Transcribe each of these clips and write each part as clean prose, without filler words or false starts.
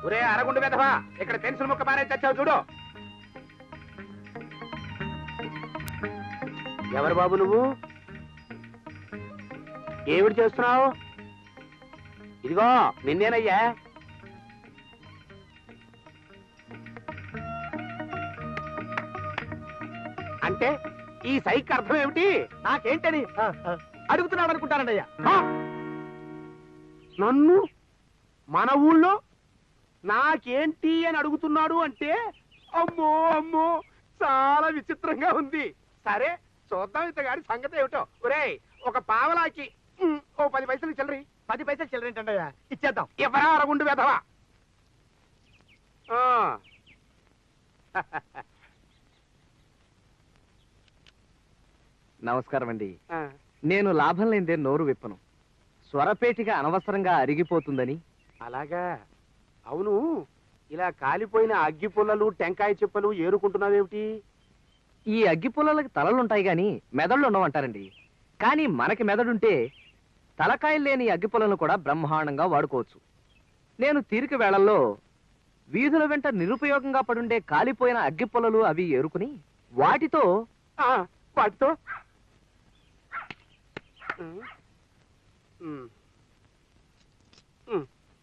ఒరే అరగుండు వెధవా, ఇక్కడ పెన్సిల్ ముక్క పారే చచ్చావు చూడు. ఎవరు బాబు నువ్వు? ఏమిటి చేస్తున్నావు? ఇదిగో నిన్నేనయ్యా. అంటే ఈ సైక్ అర్థం ఏమిటి? నాకేంటని అడుగుతున్నాడు అనుకుంటానండి అయ్యా. నన్ను మన ఊళ్ళో నాకేంటి అని అడుగుతున్నాడు అంటే అమ్మో అమ్మో చాలా విచిత్రంగా ఉంది. సరే చూద్దాం ఇంతగాడి సంగతి ఏమిటో. ఒరేయ్ ఒక పావలాకి ఓ 10 పైసలు చిల్లరి. 10 పైసలు చిల్లరేంటండి అయ్యా, ఇచ్చేద్దాం. ఎవరా అరగుండు వెధవా? నమస్కారం అండి. నేను లాభం లేదే నోరు విప్పను. స్వరపేటిగా అనవసరంగా అరిగిపోతుందని. అలాగా? అవును, ఇలా కాలిపోయిన అగ్గి పుల్లలు టెంకాయ చిప్పలు ఏరుకుంటున్నావేమిటి? ఈ అగ్గి పుల్లలకి తలలుంటాయి గాని మెదళ్ళు ఉండవంటారండి. కానీ మనకి మెదడుంటే తలకాయలు లేని అగ్గి పుల్లలను కూడా బ్రహ్మాండంగా వాడుకోవచ్చు. నేను తీరిక వేళల్లో వీధుల వెంట నిరుపయోగంగా పడుండే కాలిపోయిన అగ్గి పుల్లలు అవి ఏరుకుని వాటితో వాటితో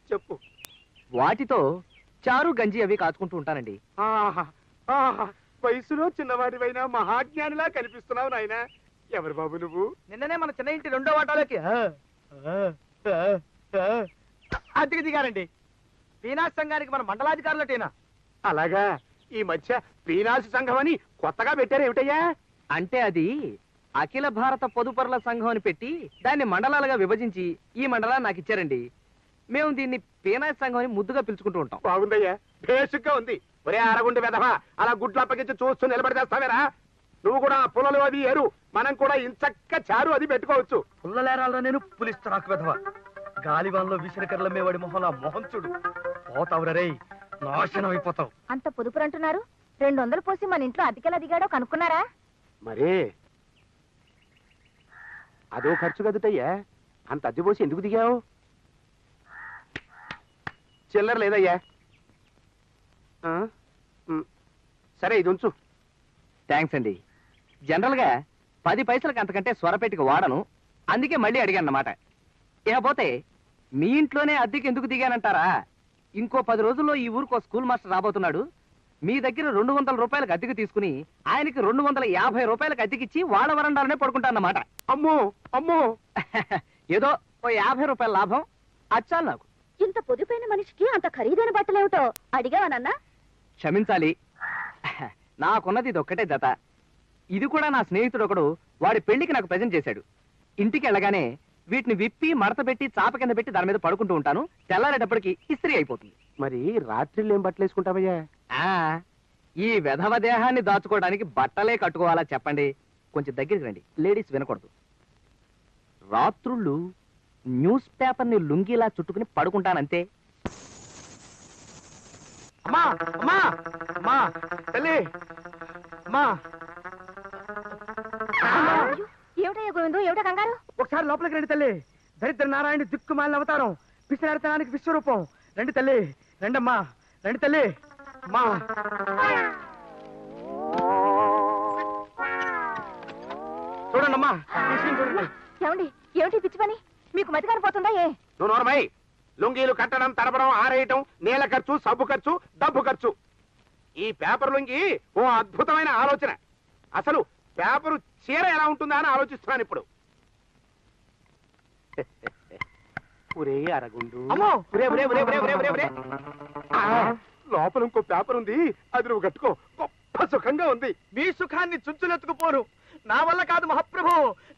చెప్పు. వాటితో చారు గంజి అవి కాచుకుంటూ ఉంటానండి. వయసులో చిన్నవాడివైనా మహాజ్ఞానిలా కనిపిస్తున్నావు నాయన. ఎవరు బాబు నువ్వు? నిన్ననే మన చిన్న ఇంటి 2వ వాటాలోకి అద్దెకి దిగారండి. పీనాస్ సంఘానికి మన మండలాధికారులటేనా? అలాగా? ఈ మధ్య పీనాసి సంఘం అని కొత్తగా పెట్టారు ఏమిటయ్యా? అంటే అది అఖిల భారత పొదుపరుల సంఘం అని పెట్టి దాన్ని మండలాలుగా విభజించి ఈ మండలాన్ని నాకు ఇచ్చారండి. మేము దీన్ని పీనాసి సంఘం అని ముద్దుగా పిలుచుకుంటూ ఉంటాం. బాగుందయ్యా, బేసిక్గా ఉంది. ఒరే అరగుండు వెధవా, అలా గుడ్లు అప్పగించి చూస్తూ నిలబడి చేస్తావేరా? నువ్వు కూడా పుల్లలు అది ఏరు, మనం కూడా ఇంచక్క చారు అది పెట్టుకోవచ్చు. పుల్లలేరాలరా నేను పులిస్తరాకు వెధవా. గాలివాన్లో విసిరికర్ల మేవాడి మొహం మొహం చూడు. పోతావురే, నాశనం అయిపోతావు. అంత పొదుపురు అంటున్నారు. 200 పోసి మన ఇంట్లో అతికెలా దిగాడో కనుక్కున్నారా? మరే అదో ఖర్చు కదుటయ్యా, అంత అద్దె పోసి ఎందుకు దిగావు? చిల్లర లేదయ్యా. సరే ఇది ఉంచు. థ్యాంక్స్ అండి. జనరల్ గా 10 పైసలకి అంతకంటే స్వరపేటికి వాడను, అందుకే మళ్ళీ అడిగాను అన్నమాట. ఇకపోతే మీ ఇంట్లోనే అద్దెకి ఎందుకు దిగానంటారా? ఇంకో 10 రోజుల్లో ఈ ఊరికి స్కూల్ మాస్టర్ రాబోతున్నాడు. మీ దగ్గర 200 రూపాయలకు అద్దెకి తీసుకుని ఆయనకి 250 రూపాయలకు అద్దెకిచ్చి వాళ్ళ వరండాలనే పడుకుంటానన్నమాట. అమ్మో అమ్మో ఏదో ఓ 50 రూపాయల లాభం అచ్చాలి నాకు. ఇంత పొదుపైన మనిషికి అంత ఖరీదైన బట్టలేమిటో అడిగావనన్నా? క్షమించాలి, నాకున్నది ఇది ఒక్కటే జత. ఇది కూడా నా స్నేహితుడు ఒకడు వాడి పెళ్లికి నాకు ప్రజెంట్ చేశాడు. ఇంటికి వెళ్ళగానే వీటిని విప్పి మడత పెట్టి చాప కింద పెట్టి దాని మీద పడుకుంటూ ఉంటాను. తెల్లారేటప్పటికి ఇస్త్రీ అయిపోతుంది. మరి రాత్రిళ్ళు ఏం బట్టలు వేసుకుంటావయ్యా? ఈ వెధవ దేహాన్ని దాచుకోవడానికి బట్టలే కట్టుకోవాలా చెప్పండి? కొంచెం దగ్గరికి రండి, లేడీస్ వినకూడదు. రాత్రుళ్ళు న్యూస్ పేపర్ ని లుంగిలా చుట్టుకుని పడుకుంటానంతే. అమ్మా అమ్మా అమ్మా తల్లి అమ్మా. ఏమిటయ్యా గోవిందు, ఏమిటో కంగారు? ఒకసారి లోపలికి రండి తల్లి. దరిద్ర నారాయణ దిక్కుమాలిన అవతారం, పిసినారితనానికి విశ్వరూపం. రండి తల్లి, రండమ్మా, రండి తల్లి. అమ్మా చూడండమ్మా, చూడండి. ఏమండి, ఏమిటి పిచ్చి పని? మీకు మతి కానిపోతుందా? ఏ నువ్వు నోరమై. లుంగీలు కట్టడం, తడపడం, ఆరేయటం, నీళ్ళ ఖర్చు, సబ్బు ఖర్చు, డబ్బు ఖర్చు. ఈ పేపర్ లుంగి ఓ అద్భుతమైన ఆలోచన. అసలు పేపరు చీర ఎలా ఉంటుందా అని ఆలోచిస్తున్నాను ఇప్పుడు. ఒరే అరగుండు, లోపల ఇంకో పేపర్ ఉంది, అది నువ్వు కట్టుకో. గొప్ప సుఖంగా ఉంది. మీ సుఖాన్ని చుంచులెత్తుకుపోను. నా వల్ల కాదు మహాప్రభు,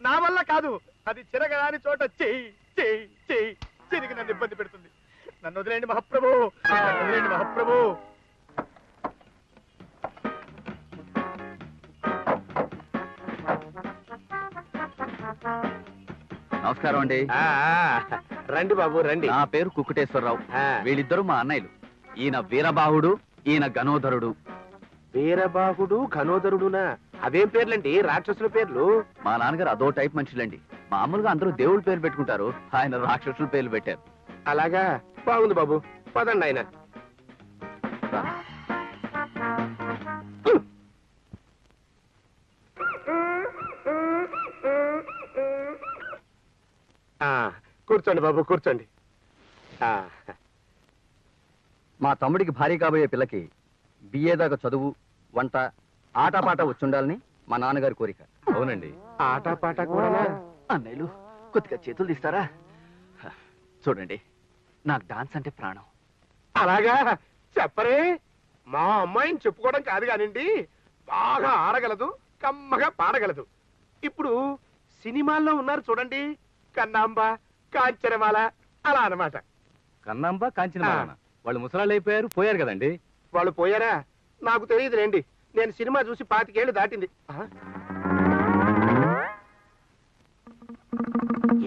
నా వల్ల కాదు. అది చిరగరాని చోట చెయ్యి చెయ్యి చెయ్యి చిరిగి నన్ను ఇబ్బంది పెడుతుంది. నన్ను వదిలేండి మహాప్రభు, నన్ను వదిలేండి మహాప్రభు. నమస్కారం అండి. రండి బాబు రండి. నా పేరు కుక్కుటేశ్వరరావు. వీళ్ళిద్దరు మా అన్నయ్యలు. ఈయన వీరబాహుడు, ఈయన గణోధరుడు. వీరబాహుడు ఘనోదరుడునా? అవేం పేర్లండి, రాక్షసుల పేర్లు? మా నాన్నగారు అదో టైప్ మనుషులండి. మామూలుగా అందరూ దేవుళ్ళ పేరు పెట్టుకుంటారు, ఆయన రాక్షసుల పేర్లు పెట్టారు. అలాగా? బాగుంది బాబు, పదండి ఆయన. వస్తాను. కూర్చోండి బాబు, కూర్చోండి. మా తమ్ముడికి భారీ కాబోయే పిల్లకి బిఏ దాకా చదువు, వంట, ఆటపాట వచ్చుండాలని మా నాన్నగారి కోరిక. అవునండి. ఆటపాట కూడా అన్నయ్యలు కొద్దిగా చేతులు తీస్తారా? చూడండి, నాకు డాన్స్ అంటే ప్రాణం. అలాగా చెప్పరే. మా అమ్మాయిని చెప్పుకోవడం కాదు కానివ్వండి, బాగా ఆడగలదు, కమ్మగా పాడగలదు. ఇప్పుడు సినిమాల్లో ఉన్నారు చూడండి, కన్నాంబ, కాంచనమాల, అలా అన్నమాట. కన్నాంబ, కాంచనమాల వాళ్ళు ముసలాళ్ళు అయిపోయారు, పోయారు కదండి. వాళ్ళు పోయారా? నాకు తెలియదులేండి, నేను సినిమా చూసి 25 ఏళ్ళు దాటింది.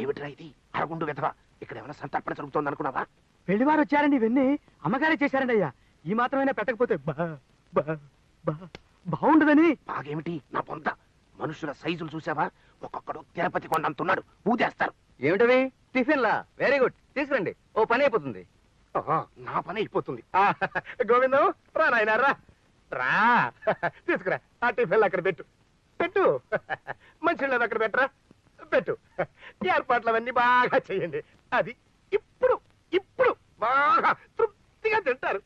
ఏమిట్రా ఇది? అరగుండు వెధవా, ఇక్కడ ఏమైనా సంతర్పణ జరుగుతోంది అనుకున్నావా? పెళ్లివారు వచ్చారండి, ఇవన్నీ అమ్మగారే చేశారండి అయ్యా. ఈ మాత్రమైనా పెట్టకపోతే బాగుండదని. బాగేమిటి నా పొంత? మనుషుల సైజులు చూసావా? ఒక్కొక్కడు తిరుపతి కొండంతున్నాడు, ఊదేస్తారు. ఏమిటవి? టిఫిన్లా? వెరీ గుడ్, తీసుకురండి, ఓ పని అయిపోతుంది. నా పని అయిపోతుంది. గోవిందం, రా నాయనా, రా రా, తీసుకురా. ఆ టిఫిన్లు అక్కడ పెట్టు, పెట్టు. మంచినీళ్ళు అక్కడ పెట్టరా, పెట్టు. ఏర్పాట్లు అవన్నీ బాగా చెయ్యండి. అది ఇప్పుడు ఇప్పుడు బాగా తృప్తిగా తింటారు.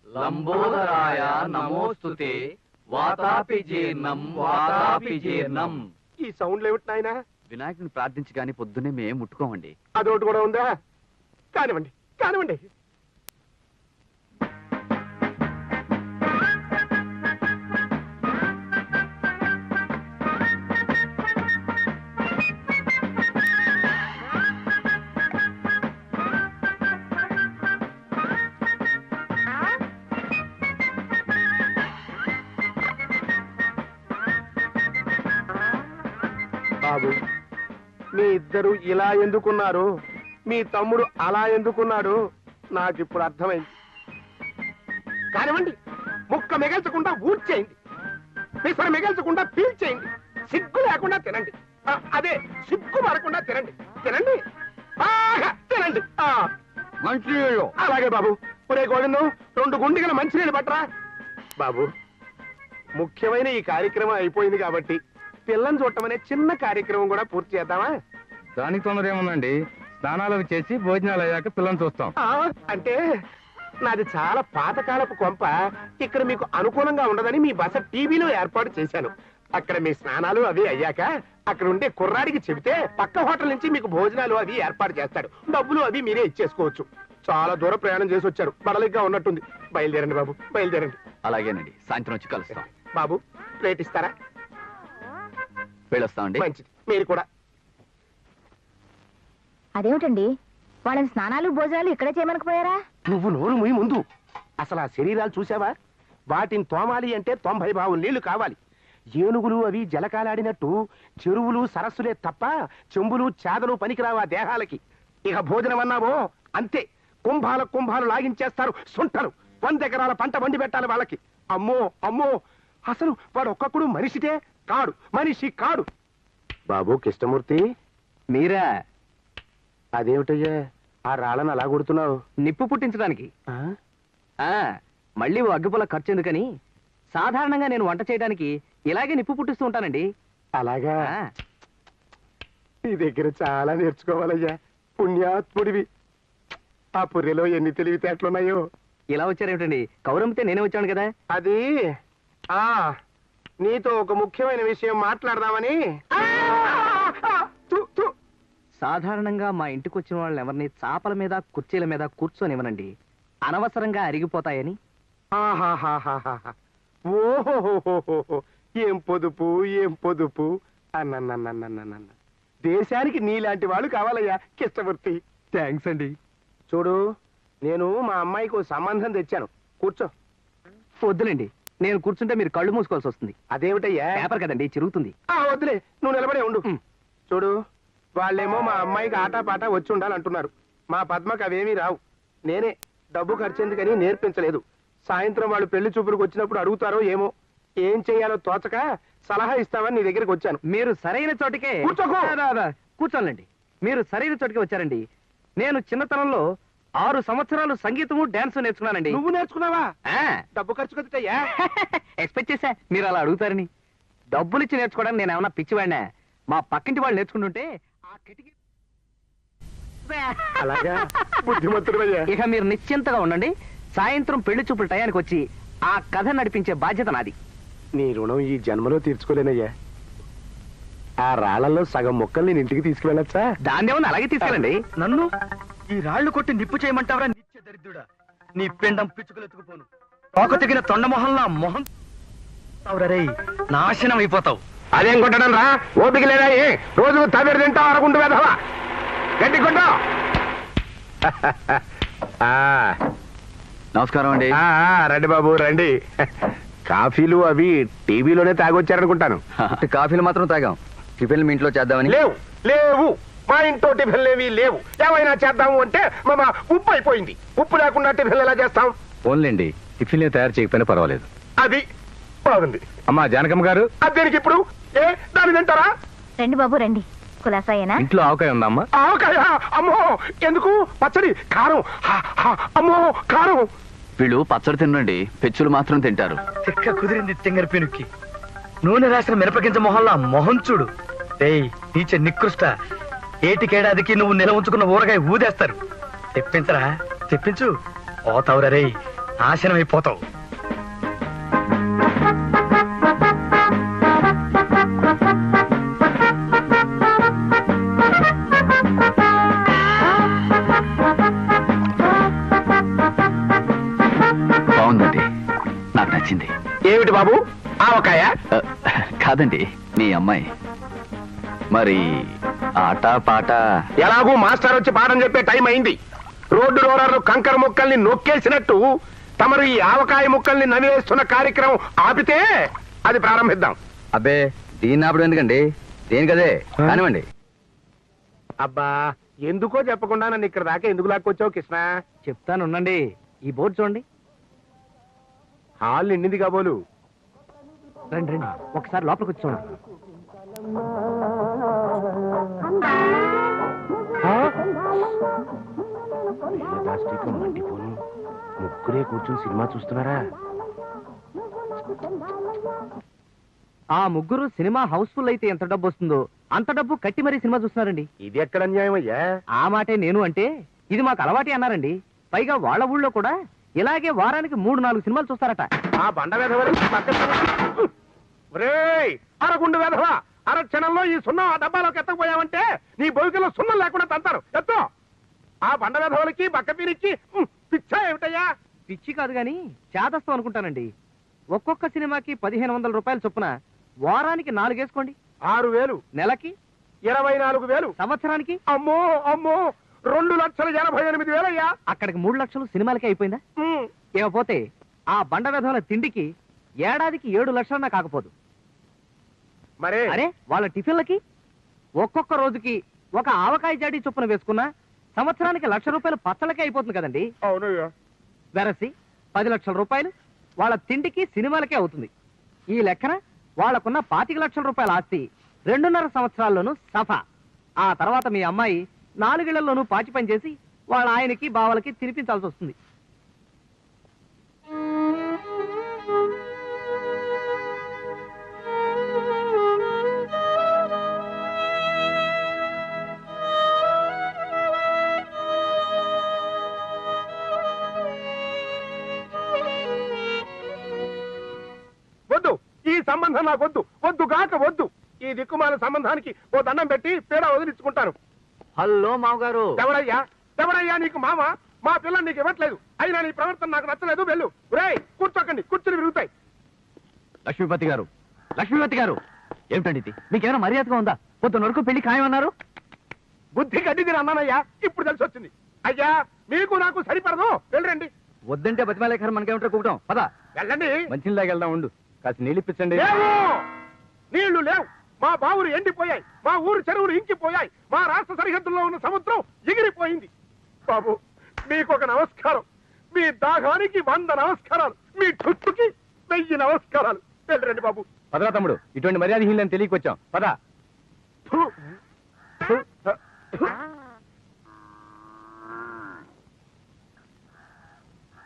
లంబోదరాయ నమోస్తుతే, వాతాపి జీర్ణం వాతాపి జీర్ణం. ఈ సౌండ్లు ఏమిటి నాయనా? వినాయకుని ప్రార్థించి కానీ పొద్దున్నే మేము ముట్టుకోమండి. అదొకటి కూడా ఉందా? కానివ్వండి, కానివ్వండి. బాబు, మీ ఇద్దరు ఇలా ఎందుకున్నారు, మీ తమ్ముడు అలా ఎందుకున్నాడు, నాకు ఇప్పుడు అర్థమైంది. కానివ్వండి, ముక్క మిగల్చకుండా ఊడ్చేయండి, పిసర మిగల్చకుండా పీల్చేయండి, సిగ్గు లేకుండా తినండి. అదే సిగ్గు పడకుండా తినండి, తినండి, బాగా తినండి. మంచినీళ్ళు. అలాగే బాబు. ఒరే గోవిందం, 2 గుండిగల మంచినీళ్ళు పట్టరా. బాబు, ముఖ్యమైన ఈ కార్యక్రమం అయిపోయింది కాబట్టి పిల్లని చూడటం అనే చిన్న కార్యక్రమం కూడా పూర్తి చేద్దామా? దానికి తొందర ఏముందండి, స్నానాలు చేసి భోజనాలు అయ్యాక పిల్లల్ని చూస్తాం. అంటే నాది చాలా పాతకాలపు కొంప, ఇక్కడ మీకు అనుకూలంగా ఉండదని మీ బస టీవీలో ఏర్పాటు చేశాను. అక్కడ మీ స్నానాలు అవి అయ్యాక అక్కడ ఉండే కుర్రాడికి చెబితే పక్క హోటల్ నుంచి మీకు భోజనాలు అవి ఏర్పాటు చేస్తాడు. డబ్బులు అవి మీరే ఇచ్చేసుకోవచ్చు. చాలా దూర ప్రయాణం చేసి వచ్చారు, బడలిగ్గా ఉన్నట్టుంది. బయలుదేరండి బాబు, బయలుదేరండి. అలాగేనండి, సాయంత్రం వచ్చి కలుస్తాం. బాబు, ప్లేట్ ఇస్తారా? వెళ్ళొస్తామండి. మంచిది, మీరు కూడా. అదేమిటండి, వాళ్ళని స్నానాలు భోజనాలు ఇక్కడే చేయమనకపోయారా? నువ్వు నోరు ముయ్యి ముందు. అసలు ఆ శరీరాలు చూసావా? వాటిని తోమాలి అంటే 90 బావులు నీళ్లు కావాలి. ఏనుగులు అవి జలకాలాడినట్టు చెరువులు సరస్సులే తప్ప చెంబులు చేదలు పనికిరావా దేహాలకి. ఇక భోజనం అన్నావో అంతే, కుంభాలు లాగించేస్తారు సొంటలు. 100 ఎకరాల పంట వండి పెట్టాలి వాళ్ళకి. అమ్మో అమ్మో, అసలు వాడు ఒక్కొక్కడు మనిషితే కాడు, మనిషి కాడు. బాబు కృష్ణమూర్తి, మీరా? అదేమిటయ్యా ఆ రాళ్ళని అలా కొడుతున్నావు? నిప్పు పుట్టించడానికి. మళ్ళీ ఓ అగ్గిపుల్ల ఖర్చు ఎందుకని సాధారణంగా నేను వంట చేయడానికి ఇలాగే నిప్పు పుట్టిస్తూ ఉంటానండి. అలాగా? నీ దగ్గర చాలా నేర్చుకోవాలయ్యా, పుణ్యాత్ముడివి. ఆ పుర్రెలో ఎన్ని తెలివితేటలున్నాయో. ఇలా వచ్చారేమిటండి? కౌరమ్మితే నేనే వచ్చాను కదా. అది నీతో ఒక ముఖ్యమైన విషయం మాట్లాడదామని. సాధారణంగా మా ఇంటికి వచ్చిన వాళ్ళని ఎవరిని చాపల మీద కుర్చీల మీద కూర్చొనివ్వనండి, అనవసరంగా అరిగిపోతాయని. ఓహోహోహోహో, ఏం పొదుపు, ఏం పొదుపు. అన్న దేశానికి నీలాంటి వాళ్ళు కావాలయ్యా కృష్ణమూర్తి. థ్యాంక్స్ అండి. చూడు, నేను మా అమ్మాయికి ఓ సంబంధం తెచ్చాను, కూర్చో. వద్దులేండి, నేను కూర్చుంటే మీరు కళ్ళు మూసుకోవాల్సి వస్తుంది. అదేమిటయ్యా? పేపర్ కదండి, చిరుగుతుంది. వద్దులే, నువ్వు నిలబడే ఉండు. చూడు, వాళ్ళేమో మా అమ్మాయికి ఆటపాట వచ్చి ఉండాలంటున్నారు. మా పద్మకు అవేమీ రావు. నేనే డబ్బు ఖర్చెందుకని నేర్పించలేదు. సాయంత్రం వాళ్ళు పెళ్లి చూపులకు వచ్చినప్పుడు అడుగుతారో ఏమో. ఏం చెయ్యాలో తోచక సలహా ఇస్తామని నీ దగ్గరికి వచ్చాను. మీరు సరైన చోటికే కూర్చోండి. మీరు సరైన చోటికి వచ్చారండి. నేను చిన్నతనంలో 6 సంవత్సరాలు సంగీతము డాన్స్ నేర్చుకున్నానండి. నువ్వు నేర్చుకున్నావా? ఆ, డబ్బు ఖర్చు కదటయ్యా. ఎక్స్పెక్ట్ చేశా మీరు అలా అడుగుతారని. డబ్బులు ఇచ్చి నేర్చుకోవడానికి నేను ఏమన్నా పిచ్చివాడినా? మా పక్కింటి వాళ్ళు నేర్చుకుంటుంటే ఆ కిటికీ అలాగా బుద్ధిమంతుడయ్యా. ఇక మీరు నిశ్చింతగా ఉండండి. సాయంత్రం పెళ్లి చూపుల టయానికి వచ్చి ఆ కథ నడిపించే బాధ్యత నాది. నీ రుణం ఈ జన్మలో తీర్చుకోలేనయ్యా. ఆ రాళ్లలో సగం మొక్కలు నేను ఇంటికి తీసుకువెళ్ళచ్చా? దాన్ని ఏమన్నా అలాగే తీసుకెళ్ళండి. నన్ను ఈ రాళ్లు కొట్టి నిప్పు చేయమంటావరా? నిత్య దరిద్రుడా, నీ పిండం పిచ్చుకలెత్తుకుపోను. తోక తెగిన తొండమొహంలా మొహం అవురరే, నాశనం అయిపోతావు. అదేం కొట్టడం రా, ఓపిక లేదా? రోజు తమిడి తింటావు అరగుంటు వేదవా, గట్టి కొట్టు. నమస్కారం అండి. రండి బాబు రండి. కాఫీలు అవి టీవీలోనే తాగొచ్చారనుకుంటాను. కాఫీలు మాత్రం తాగాం, టిఫిన్ మీ ఇంట్లో చేద్దామని. లేవు లేవు, మా ఇంట్లో టిఫిన్లు ఏవి లేవు. ఏమైనా చేద్దాము అంటే మా ఉప్పు అయిపోయింది. ఉప్పు లేకుండా టిఫిన్లు ఎలా చేస్తాం? ఓన్లేండి, టిఫిన్లు తయారు చేయకపోయినా పర్వాలేదు. అది బాగుంది. అమ్మా జానకమ్మ గారు, అదేనికి ఇప్పుడు దాని తింటారా? రండి బాబు రండి. కులాసాయేనా? ఇంట్లో ఆవకాయ ఉందా అమ్మా? ఆవకాయ? అమ్మో ఎందుకు? పచ్చడి కారం. అమ్మో కారం. వీళ్ళు పచ్చడి తినండి, పెచ్చులు మాత్రం తింటారు. చెక్క కుదిరింది తెంగర పెనుక్కి. నూనె రాసిన మిరపగింజ మొహంలా మొహం చూడు. ఏయ్ నీచ నికృష్ట, ఏటికేడాదికి నువ్వు నిల ఉంచుకున్న ఊరగాయ ఊదేస్తారు. తెప్పించరా, తెప్పించు. పోతావురా రే, నాశనం అయిపోతావు. బాగుందండి, నాకు నచ్చింది. ఏమిటి బాబు ఆవకాయ? కాదండి, మీ అమ్మాయి. మరి ఆట పాట? ఎలాగూ మాస్టర్ వచ్చి పాఠం చెప్పే టైం అయింది. రోడ్డు రోలర్లు కంకర ముక్కల్ని నొక్కేసినట్టు తమరు ఈ ఆవకాయ ముక్కల్ని నమిలేస్తున్న కార్యక్రమం ఆపితే అది ప్రారంభిద్దాం. అబ్బే, దీన్ని ఆపడం ఎందుకండి, దేనికదే కానివ్వండి. అబ్బా, ఎందుకో చెప్పకుండా నన్ను ఇక్కడ దాకా ఎందుకు లాక్కొచ్చావు కృష్ణ? చెప్తానుండండి. ఈ బోర్డు చూడండి. హాల్ నిండింది కాబోలు. రండి రండి, ఒకసారి లోపలికి వచ్చి చూడండి. మండిపోను, ముగ్గురే కూర్చుని సినిమా చూస్తున్నారా? ఆ ముగ్గురు సినిమా హౌస్ఫుల్ అయితే ఎంత డబ్బు వస్తుందో అంత డబ్బు కట్టి మరీ సినిమా చూస్తున్నారండి. ఇది ఎక్కడ అన్యాయం అయ్యా? ఆ మాటే నేను అంటే ఇది మాకు అలవాటే అన్నారండి. పైగా వాళ్ళ ఊళ్ళో కూడా ఇలాగే వారానికి 3-4 సినిమాలు చూస్తారట. ఆ బండ వెధవ అరగుండు వెధవ, అరక్షణంలో ఈ సున్నం ఆ డబ్బాలోకి ఎత్తకపోయావంటే నీ బొవికలో సున్నం లేకుండా తంతారు. ఎత్తో. ఆ బండ వెధవులకి బక్కపీరికి పిచ్చా ఏమిటయ్యా? పిచ్చి కాదు గాని చేదస్తం అనుకుంటానండి. ఒక్కొక్క సినిమాకి 1500 రూపాయలు చొప్పున వారానికి 4 వేసుకోండి. 6000, నెలకి 24,000, సంవత్సరానికి అమ్మో అమ్మో 2,88,000 అయ్యా. అక్కడికి 3 లక్షలు సినిమాలకే అయిపోయిందా? ఇకపోతే ఆ బండ వెధవుల తిండికి ఏడాదికి 7 లక్షలన్నా కాకపోదు. మరే అరే వాళ్ళ టిఫిన్లకి ఒక్కొక్క రోజుకి ఒక ఆవకాయ జాడీ చొప్పున వేసుకున్నా సంవత్సరానికి 1,00,000 రూపాయలు పచ్చళ్ళకే అయిపోతుంది కదండి. అవునయ్యా. వెరసి 10 లక్షల రూపాయలు వాళ్ళ తిండికి సినిమాలకే అవుతుంది. ఈ లెక్కన వాళ్లకున్న 25 లక్షల రూపాయల ఆస్తి 2.5 సంవత్సరాల్లోనూ సఫా. ఆ తర్వాత మీ అమ్మాయి 4 ఏళ్లలోనూ పాచి పని చేసి వాళ్ళ ఆయనకి బావలకి తినిపించాల్సి వస్తుంది. వద్దు, ఈ సంబంధం నాకు వద్దు. వద్దు కాక వద్దు. ఈ దిక్కుమాల సంబంధానికి ఓ దండం పెట్టి పేడ వదిలించుకుంటాను. హలో మామగారు. ఎవడయ్యా ఎవడయ్యా నీకు మామ? మా పిల్లని నీకు ఇవ్వట్లేదు. అయినా నీ ప్రవర్తన నాకు నచ్చలేదు. వెళ్ళు. రేయ్ కూర్చోకండి, కూర్చుని విరుగుతాయి. లక్ష్మీపతి గారు, లక్ష్మీపతి గారు, ఏమిటండి ఇది? మీకేమైనా మర్యాదగా ఉందా? పొద్దున్న వరకు పెళ్లి ఖాయమన్నారు. బుద్ధి గడ్డిదిని అన్నానయ్యా, ఇప్పుడు తెలిసి వచ్చింది. అయ్యా మీకు నాకు సరిపడదు. వెళ్ళండి. వద్దంటే బతిమాలేఖరు మనకేమిటో కూటం. పద వెళ్ళండి. మంచిలాగా వెళ్దాం, ఉండు కాస్త నీళ్ళు ఇప్పించండి. లేవు, నీళ్లు లేవు. మా బావులు ఎండిపోయాయి. మా ఊరు చెరువులు ఇంకిపోయాయి. మా రాష్ట్ర సరిహద్దుల్లో ఉన్న సముద్రం ఎగిరిపోయింది. బాబు మీకు ఒక నమస్కారం. మీ దాహానికి 100 నమస్కారాలు. మీ చుట్టుకి 1000 నమస్కారాలు. వెళ్ళండి బాబు. పదరా తమ్ముడు, ఇటువంటి మర్యాద హీలని తెలియకొచ్చాం. పద. ఫు. ఫు.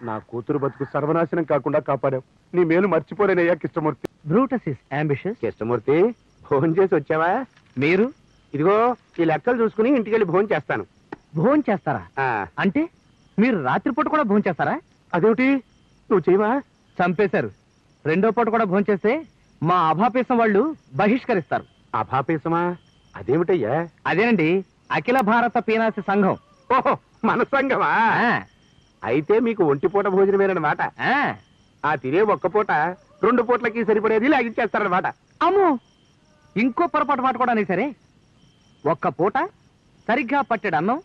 నా కూతురు బతుకు సర్వనాశనం కాకుండా కాపాడావు. నీ మేలు మర్చిపోలేనయ్యా Krishnamurthy. Brutus is ambitious. Krishnamurthy, భోజనం చేసి వచ్చావా? మీరు ఇదిగో ఈ లెక్కలు చూసుకుని ఇంటికి వెళ్ళి భోజనం చేస్తాను. భోజనం చేస్తారా? అంటే మీరు రాత్రిపూట కూడా భోజనం చేస్తారా? అదేమిటి, నువ్వు చేయవా? చంపేశారు. రెండో పూట కూడా భోజనం చేస్తే మా అభాపేసం వాళ్ళు బహిష్కరిస్తారు. అభాపేసమా? అదేమిటయ్యా? అదేనండి, అఖిల భారత పీనాసి సంఘం. ఓహో, మన సంగమా? అయితే మీకు ఒంటిపూట భోజనమేనమాట. ఆ తినే ఒక్క పూట 2 పూట్లకి సరిపడేది లాగించేస్తారనమాట. అమ్మో, ఇంకో పొరపాటు మాట కూడా సరే. ఒక్క పూట సరిగ్గా పట్టెడు అన్నం,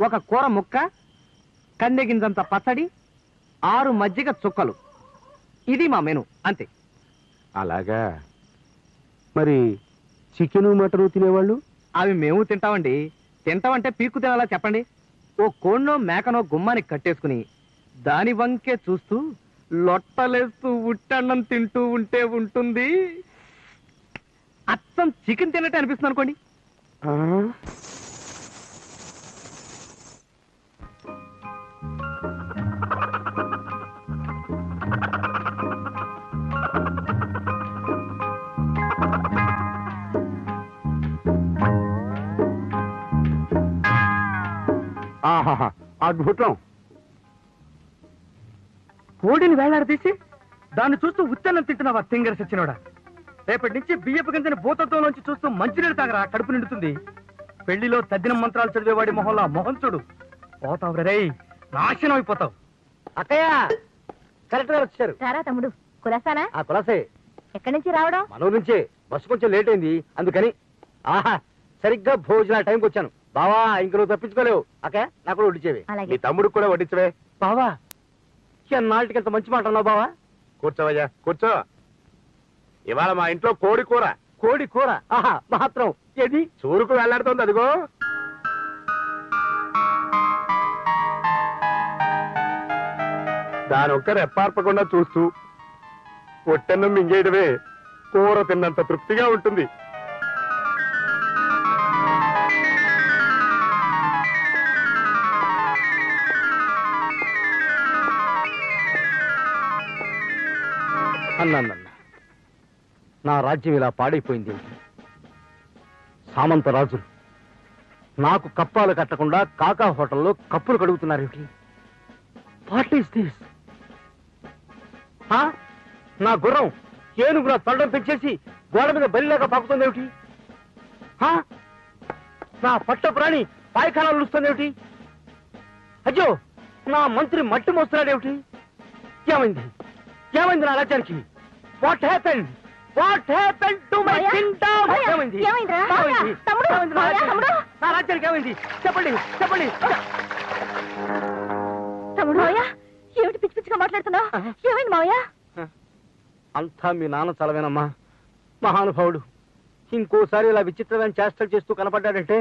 ఒక కూర ముక్క, కందె గింజంత పచ్చడి, 6 మజ్జిగ చుక్కలు. ఇది మా మెను, అంతే. అలాగా? మరి చికెను మటను తినేవాళ్ళు? అవి మేము తింటామండి. తింటామంటే పీక్కు తినాలా చెప్పండి? ఓ కోణ్ణో మేకనో గుమ్మానికి కట్టేసుకుని దాని వంకే చూస్తూ లొట్టలేస్తూ ఉట్టన్నం తింటూ ఉంటే ఉంటుంది. అచ్చం చికెన్ తిన్నట్టు అనిపిస్తుంది అనుకోండి. అద్భుతం. కోడిని వేలాడదీసి దాన్ని చూస్తూ ఉత్తన్నం తింటున్నావా తింగర సచ్చినోడా? రేపటి నుంచి బియ్యపు గింజని భూతత్వంలోంచి చూస్తూ మంచినీళ్ళు తాగరా, కడుపు నిండుతుంది. పెళ్లిలో తద్దినం మంత్రాలు చదివేవాడి మొహంలా మొహం చూడు. పోతావు రే, నాశనం అయిపోతావు. అక్కయ్య, కరెక్ట్ గా వచ్చారు. రారా తమ్ముడు, కులాసానా? ఆ కులాసే. ఎక్కడి నుంచి రావడం? మనూరు నుంచే. బస్సు కొంచెం లేట్ అయింది, అందుకని. ఆహా, సరిగ్గా భోజన టైంకి వచ్చాను. బావా, ఇంక నువ్వు తప్పించుకోలేవు. అక్కయ్య, నాకు కూడా వడ్డించేవి. అలాగే. మీ తమ్ముడికి కూడా వడ్డించవే. బావా, ఎన్నాళ్ళకి ఎంత మంచి మాట అన్నావు బావా. కూర్చోవయ్యా, కూర్చో. ఇవాళ మా ఇంట్లో కోడి కూర. కోడి కూర? ఆహా, మాత్రం ఏది? చూరుకు వెళ్లాడుతోంది, అదిగో. దానొక్క రెప్పార్పకుండా చూస్తూ ఒట్టెన్నం మింగేయడమే కూర తిన్నంత తృప్తిగా ఉంటుంది. అన్నా, నా రాజ్యం ఇలా పాడైపోయింది. సామంత రాజులు నాకు కప్పాలు కట్టకుండా కాకా హోటల్లో కప్పులు కడుగుతున్నారు. What is this? నా గుర్రం ఏనుగు నా తొండం పెంచేసి గోడ మీద బలిలాగా పాకుతుంది ఏమిటి? నా పట్ట ప్రాణి పాయఖానాలు వస్తుంది ఏమిటి? అయ్యో, నా మంత్రి మట్టి మోస్తున్నాడు ఏమిటి? ఏమైంది? ఏమైంది నా రాజ్యానికి? What happened? What happened to my Kingdom? ఏమైంది? ఏమైందిరా? ఏమైంది? తమ్ముడు, ఏమైంది నా రాజ్యానికి? తమ్ముడు. నా రాజ్యానికి ఏమైంది? చెప్పండి, చెప్పండి. తమ్ముడు, మావయ్య, ఏమిటి పిచ్చి పిచ్చిగా మాట్లాడుతున్నావు? ఏమైంది మావయ్య? అంతా మీ నాన్న చలవేనమ్మా. మహానుభావుడు ఇంకోసారి ఇలా విచిత్రమైన చేష్టలు చేస్తూ కనపడ్డాడంటే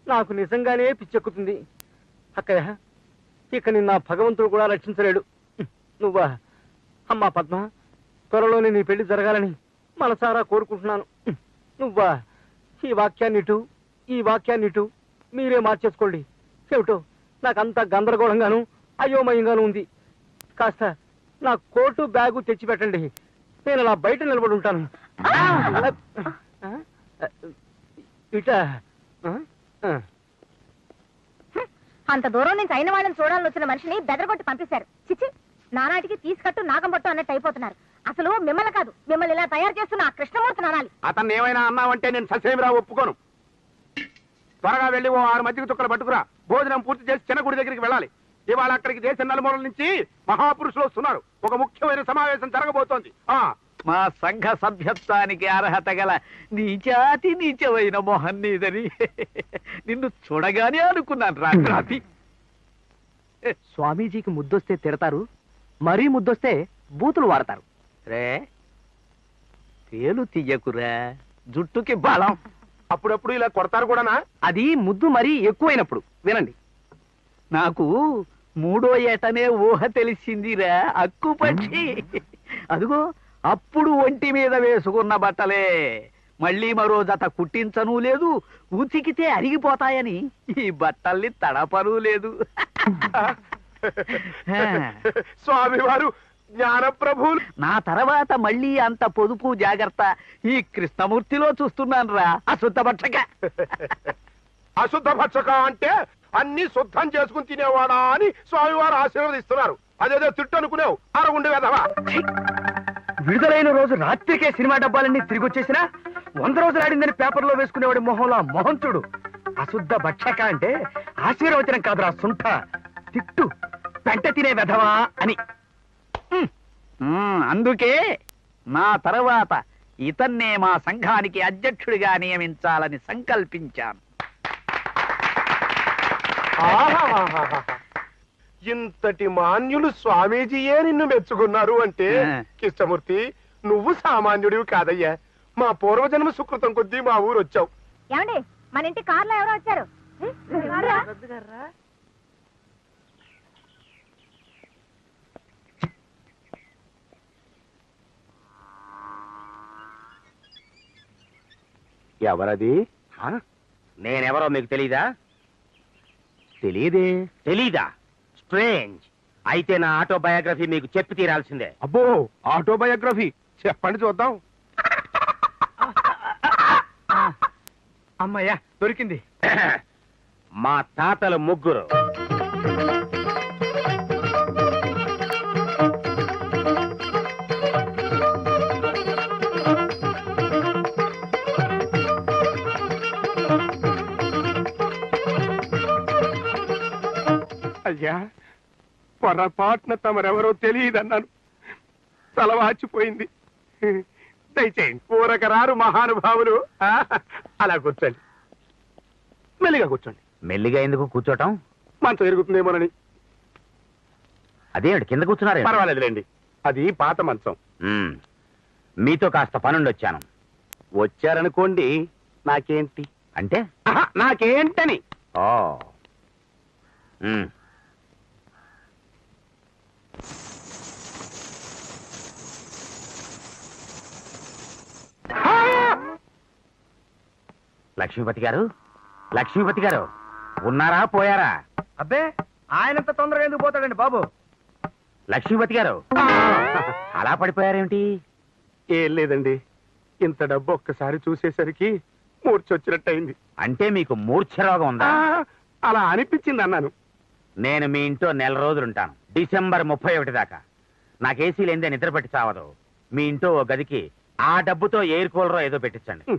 నాకు నిజంగానే పిచ్చెక్కుతుంది. అక్కయ్య, ఇక నిన్న భగవంతుడు కూడా రక్షించలేడు. నువ్వా? అమ్మా పద్మ, త్వరలోనే నీ పెళ్లి జరగాలని మనసారా కోరుకుంటున్నాను. నువ్వా? ఈ వాక్యాన్నిటు మీరే మార్చేసుకోండి. ఏమిటో నాకంతా గందరగోళంగాను అయోమయంగాను ఉంది. కాస్త నా కోటు బ్యాగు తెచ్చిపెట్టండి, నేను అలా బయట నిలబడి ఉంటాను. ఇట అంత దూరం నుంచి అయిన వాళ్ళని చూడాలని వచ్చిన మనిషిని బెదరగొట్టి పంపిస్తారు. చిచి, నానాటికి తీసుకట్టు నాగంబట్టు అన్నట్టు అయిపోతున్నారు. అసలు మిమ్మల్ని కాదు, మిమ్మల్ని ఇలా తయారు చేస్తున్న ఆ కృష్ణమూర్తిని అనాలి. అతన్ని ఏమైనా అన్నావంటే నేను ససేమిరా ఒప్పుకోను. త్వరగా వెళ్ళి ఓ 6 మజ్జిగ చుక్కలు పట్టుకురా. భోజనం పూర్తి చేసి చిన్న గుడి దగ్గరికి వెళ్ళాలి. ఇవాళ అక్కడికి దేశ నలుమూలల నుంచి మహాపురుషులు వస్తున్నారు. ఒక ముఖ్యమైన సమావేశం జరగబోతోంది. మా సంఘ సభ్యత్వానికి అర్హత గల నీచాతి నీచమైన మొహన్ నీదని నిన్ను చూడగానే అనుకున్నాను రాత్రి. స్వామీజీకి ముద్దొస్తే తిడతారు, మరీ ముద్దొస్తే బూతులు వాడతారు. రే, తేలు తీయకురా, జుట్టుకి బలం. అప్పుడప్పుడు ఇలా కొడతారు కూడానా? అది ముద్దు మరీ ఎక్కువైనప్పుడు. వినండి, నాకు 3వ ఏటనే ఊహ తెలిసిందిరా అక్కు పక్షి. అదిగో అప్పుడు ఒంటి మీద వేసుకున్న బట్టలే మళ్ళీ మరో జత కుట్టించను లేదు, ఉతికితే అరిగిపోతాయని ఈ బట్టల్ని తడపను లేదు. స్వామి వారు జ్ఞానప్రభులు. నా తర్వాత మళ్ళీ అంత పొదుపు జాగ్రత్త ఈ కృష్ణమూర్తిలో చూస్తున్నాను రా అశుద్ధ భక్షక. అశుద్ధ భక్షక అంటే అన్ని శుద్ధం చేసుకుని తినేవాడా అని స్వామివారు ఆశీర్వదిస్తున్నారు. అదేదో తిట్టు అనుకునేవు అరగుండె వెధవా. విడుదలైన రోజు రాత్రికే సినిమా డబ్బాలన్నీ తిరిగి వచ్చేసినా 100 రోజులు ఆడిందని పేపర్లో వేసుకునేవాడి మొహంలో మొహం చూడు. అశుద్ధ భక్షక అంటే ఆశీర్వచనం కాదురా సుంఠ, తిట్టు, పెంట తినే వెధవా అని. అందుకే నా తర్వాత ఇతన్నే మా సంఘానికి అధ్యక్షుడిగా నియమించాలని సంకల్పించాను. ఆహాహాహాహా. ఇంతటి మాన్యులు స్వామీజీయే నిన్ను మెచ్చుకున్నారు అంటే కృష్ణమూర్తి నువ్వు సామాన్యుడివి కాదయ్యా. మా పూర్వజన్మ సుకృతం కొద్దీ మా ఊరు వచ్చావు. ఏమండి మన ఇంటి కార్లో ఎవరో వచ్చారు. ఎవరది? నేనెవరో మీకు తెలీదా? తెలియదే. తెలీదా? స్ట్రేంజ్. అయితే నా ఆటోబయోగ్రఫీ మీకు చెప్పి తీరాల్సిందే. అబ్బో ఆటోబయోగ్రఫీ చెప్పండి చూద్దాం. అమ్మయ్యా దొరికింది. మా తాతలు ముగ్గురు. అయ్యా పొరపాటున తమరెవరో తెలియదన్నాను. తల వాచిపోయింది. దయచేయండి. ఊరకరారు మహానుభావులు. అలా కూర్చోండి. మెల్లిగా కూర్చోండి. మెల్లిగా ఎందుకు కూర్చోటం? మంచం ఎరుగుతుందేమోనని. అదేమిటి కింద కూర్చున్నారే? పర్వాలేదులేండి, అది పాత మంచం. మీతో కాస్త పనుండి వచ్చాను. వచ్చారనుకోండి నాకేంటి అంటే? నాకేంటని. ఓ లక్ష్మీపతి గారు, లక్ష్మీపతి గారు ఉన్నారా పోయారా? అబ్బే ఆయనంత తొందరగా ఎందుకు పోతాడండి బాబు? లక్ష్మీపతి గారు అలా పడిపోయారేమిటి? ఏం లేదండి, ఇంత డబ్బు ఒక్కసారి చూసేసరికి మూర్చొచ్చినట్టయింది. అంటే మీకు మూర్ఛరోగం ఉందా? అలా అనిపించింది అన్నాను. నేను మీ ఇంట్లో 1 నెల రోజులుంటాను. డిసెంబర్ 31 దాకా. నాకు ఏసీ లేదే నిద్ర పెట్టి చావదు. మీ ఇంట్లో ఓ గదికి ఆ డబ్బుతో ఎయిర్ కూలరో ఏదో పెట్టించండి.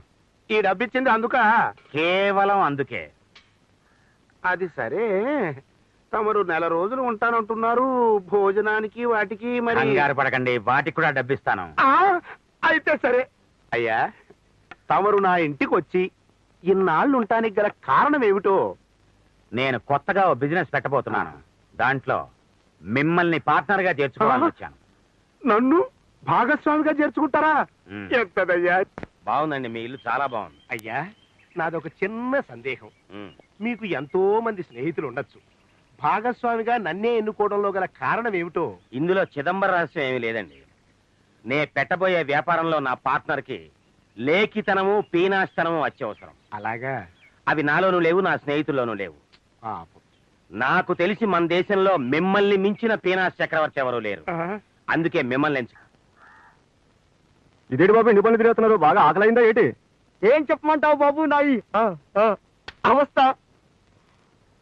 ఈ డబ్బు ఇచ్చింది అందుక? కేవలం అందుకే. అది సరే, తమరు 1 నెల రోజులు ఉంటానంటున్నారు. భోజనానికి వాటికి మరి? కంగారు పడకండి, వాటికి కూడా డబ్బిస్తాను. అయితే సరే. అయ్యా తమరు నా ఇంటికి వచ్చి ఇన్నాళ్ళు ఉంటానికి గల కారణం ఏమిటో? నేను కొత్తగా ఓ బిజినెస్ పెట్టబోతున్నాను. దాంట్లో మిమ్మల్ని పార్ట్నర్ గా చేర్చుకోవాలని వచ్చాను. నన్ను భాగస్వామిగా చేర్చుకుంటారా? ఎంతదయ్యా? బాగుందండి, మీ ఇల్లు చాలా బాగుంది. అయ్యా నాదొక చిన్న సందేహం. మీకు ఎంతో మంది స్నేహితులు ఉండొచ్చు. భాగస్వామిగా నన్నే ఎన్నుకోవడంలో గల కారణం ఏమిటో? ఇందులో చిదంబర రహస్యం ఏమీ లేదండి. నే పెట్టబోయే వ్యాపారంలో నా పార్ట్నర్ కి లేఖితనము పీనాస్తనము అత్యవసరం. అలాగా? అవి నాలోనూ లేవు, నా స్నేహితుల్లోనూ లేవు. పాపం. నాకు తెలిసి మన దేశంలో మిమ్మల్ని మించిన పీనాస్ చక్రవర్తి ఎవరూ లేరు. అందుకే మిమ్మల్ని ఎంచు. ఇదేంటి బాబు నిబంధన తిరుగుతున్నారు? బాగా ఆకలైందా ఏంటి? ఏం చెప్పమంటావు బాబు నాయి అవస్థ?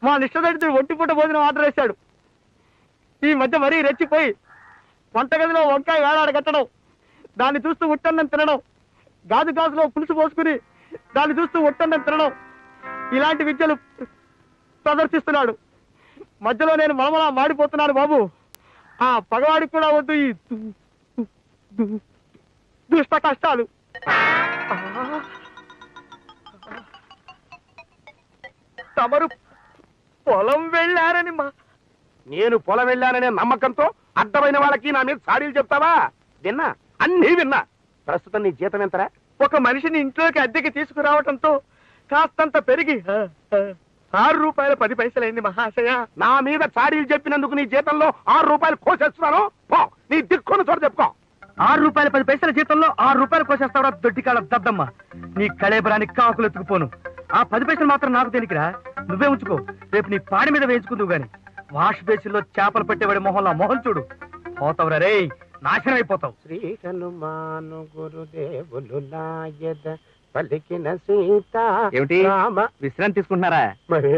మా నిష్ఠదడితో ఒంటిపూట భోజనం ఆర్డర్ వేశాడు. ఈ మధ్య మరీ రెచ్చిపోయి వంటగదిలో వంకాయ వేలాడ కట్టడం, దాన్ని చూస్తూ ఉట్టన్నం తినడం, గాజు గాజులో పులుసు పోసుకుని దాన్ని చూస్తూ ఉట్టన్నం తినడం, ఇలాంటి విద్యలు ప్రదర్శిస్తున్నాడు. మధ్యలో నేను మలమలా మాడిపోతున్నాను బాబు. ఆ పగవాడికి కూడా వద్దు ఈ దుష్ట కష్టాలు. తమరు పొలం వెళ్ళారని నేను పొలం వెళ్ళాననే నమ్మకంతో అడ్డమైన వాళ్ళకి నా మీద సాడీలు చెప్తావా? విన్నా, అన్నీ విన్నా. ప్రస్తుతం నీ జీతం ఎంతరా? ఒక మనిషిని ఇంట్లోకి అద్దెకి తీసుకురావటంతో కాస్తంత పెరిగి 6 రూపాయలు 10 పైసలైంది మహాశయ. నా మీద చాడీలు చెప్పినందుకు నీ జీతంలో 6 రూపాయలు కోసేస్తున్నాను. పో, నీ దిక్కున్న చోట చెప్పుకో. 6 రూపాయలు 10 పైసల జీతంలో 6 రూపాయలు కోసేస్తావా దొడ్డికాల దద్దమ్మ? నీ కళేబరానికి కాకులు ఎత్తుకుపోను. ఆ 10 పైసలు మాత్రం నాకు తెలియకరా, నువ్వే ఉంచుకో. రేపు నీ పాడి మీద వేయించుకుందువు గాని. వాష్ బేసిన్లో చేపలు పెట్టేవాడి మొహంలో మొహం చూడు. పోతావురా రే, నాశనం అయిపోతావు. శ్రీ హనుమాను గురుదేవులు నాయద పలికిన సీత ఏమిటి రామ. విశ్రాంతి తీసుకుంటున్నారా? మరి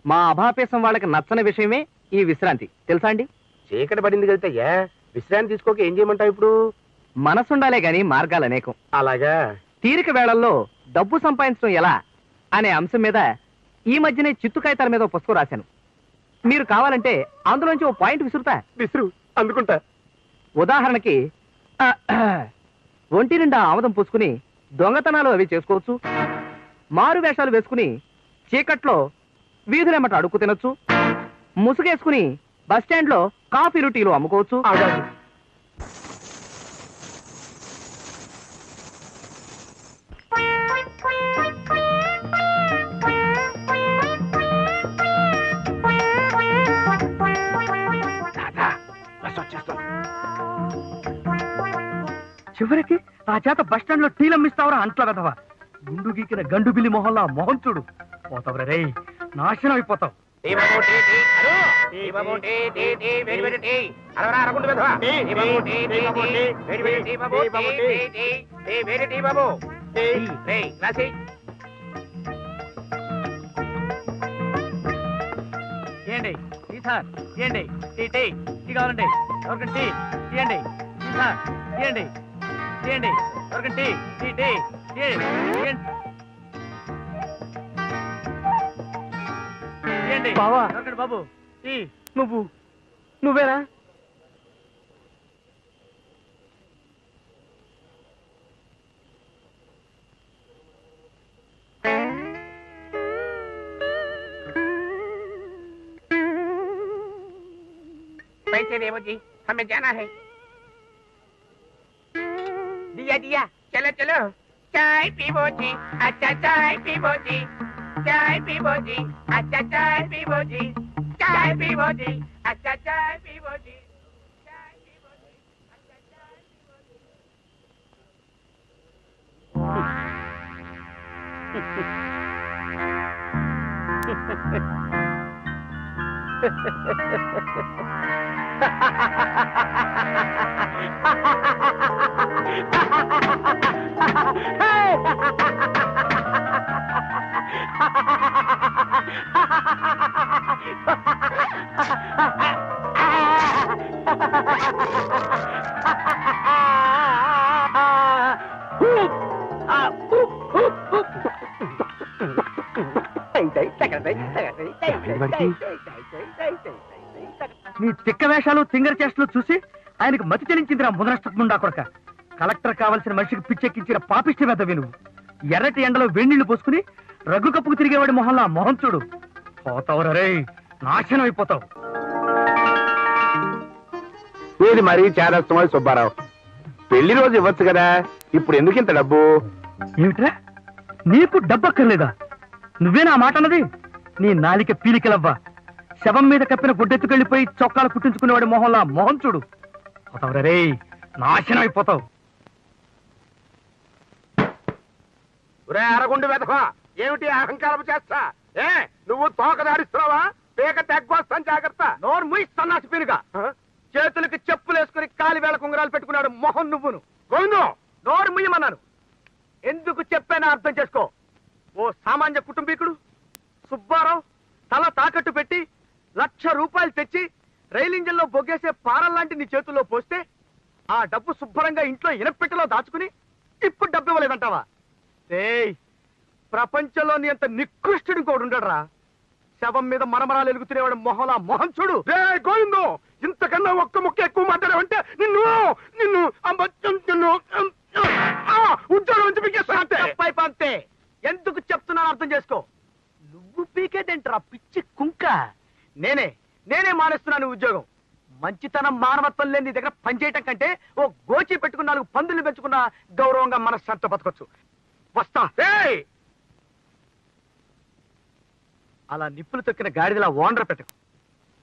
మా అభాపేసం వాళ్ళకి నచ్చని విషయమే ఈ విశ్రాంతి, తెలుసా అండి? చీకటి పడింది కదయ్యా, విశ్రాంతి తీసుకోక ఏం చేయమంటావు ఇప్పుడు? మనసుండాలే గాని మార్గాలు అనేకం. అలాగా తీరిక వేళల్లో డబ్బు సంపాదించడం ఎలా అనే అంశం మీద ఈ మధ్యనే చిత్తు కాగితాల మీద ఓ పుస్తకం రాశాను. మీరు కావాలంటే అందులోంచి ఓ పాయింట్ విసురుతా. విసురు, అందుకుంటా. ఉదాహరణకి ఒంటి నిండా ఆమదం పూసుకుని దొంగతనాలు అవి చేసుకోవచ్చు. మారు వేషాలు వేసుకుని చీకట్లో వీధులెమ్మట అడుక్కు తినొచ్చు. ముసుగేసుకుని బస్టాండ్ లో కాఫీలు టీలు అమ్ముకోవచ్చు. చివరికి ఆ చేత బస్టాండ్ లో టీలు అమ్మిస్తావరా అంట్ల కదవా. గుండు గీకిన గండు బిల్లి మొహంలో మొహం చూడు. పోతావురా రే, నాశనం అయిపోతావు. ఏండి టీ సార్, ఏండి టీ టీ టీ కావాలండి, ఎవరికండి టీ తీయండి. టీ సార్ తీయండి, తీయండి, ఎవరికండి టీ టీ టీ తీయండి. బావా. ఎవరికండి బాబు టీ? నువ్వేనా? पैसे देवो जी, हमें जाना है. दिया दिया, चलो चलो. चाय पीवो जी, अच्छा चाय पीवो जी. चाय पीवो जी, अच्छा चाय पीवो जी. चाय पीवो जी, अच्छा चाय पीवो जी. चाय पीवो जी, अच्छा चाय पीवो जी. నీ తిక్క వేషాలు తింగర చేష్టలు చూసి ఆయనకు మతి చెల్లించిందిరా ముదనష్టముండా కొడక. కలెక్టర్ కావాల్సిన మనిషికి పిచ్చెక్కించిన పాపిష్టి వెదవి నువ్వు. ఎర్రటి ఎండలో వేణీళ్లు పోసుకుని రగ్గు కప్పుకు తిరిగేవాడి మొహంలా మొహం చూడు. పోతావురా రే, నాశనం అయిపోతావు. ఇది మరీ చేదస్తమా సుబ్బారావు? పెళ్లి రోజు ఇవ్వచ్చు కదా, ఇప్పుడు ఎందుకు ఇంత డబ్బు? ఏమిట్రా, నీకు డబ్బక్కర్లేదా? నువ్వేనా మాట అన్నది? నీ నాలిక పీలికలవ్వా. శవం మీద కప్పిన గుడ్డెత్తుకెళ్ళిపోయి చొక్కాలు కుట్టించుకునేవాడి మొహంలా మొహం చూడు. పోతావురా రే, నాశనం అయిపోతావు. అరగుండు వెధవా, ఏమిటి అహంకారం చేస్తా? ఏ నువ్వు తోక దాడిస్తున్నావా? పేక తెగ్గొస్తాను, జాగ్రత్త. నోరు ముయి సన్నాసి పీనుగా. చేతులకి చెప్పులేసుకుని కాలి వేళ కుంగరాలు పెట్టుకున్నాడు మొహం నువ్వును. గోవిందు, నోరు ముయ్యమన్నాను. ఎందుకు చెప్పానో అర్థం చేసుకో. ఓ సామాన్య కుటుంబీకుడు సుబ్బారావు తల తాకట్టు పెట్టి 1,00,000 రూపాయలు తెచ్చి రైలు ఇంజన్లో బొగ్గేసే పారల్లాంటి నీ చేతుల్లో పోస్తే ఆ డబ్బు శుభ్రంగా ఇంట్లో ఇనపెట్టెలో దాచుకుని ఇప్పుడు డబ్బు ఇవ్వలేదంటావా? ఏయ్, ప్రపంచంలోని అంత నికృష్టుడు ఇంకోడు ఉండడరా. శవం మీద మరమరాలు ఎలుగుతునేవాడు మొహంలా మొహం చూడు. గోవిందు, ఇంతకన్నా ఒక్క ముక్క ఎక్కువ మాట్లాడావంటే నిన్ను నిన్ను ఉద్యోగం నుంచి పీకేస్తా. అంతే. ఎందుకు చెప్తున్నాను అర్థం చేసుకో. నువ్వు పీకేదేంట్రా పిచ్చి కుంక. నేనే మానేస్తున్నాను ఉద్యోగం. మంచితనం మానవత్వం లేని నీ దగ్గర పనిచేయటం కంటే ఓ గోచి పెట్టుకున్న 4 పందులు పెంచుకున్న గౌరవంగా మనశ్శాంతితో బతకొచ్చు. వస్తా. అలా నిప్పులు తొక్కిన గాడిదలా ఓండ్ర పెట్టకు,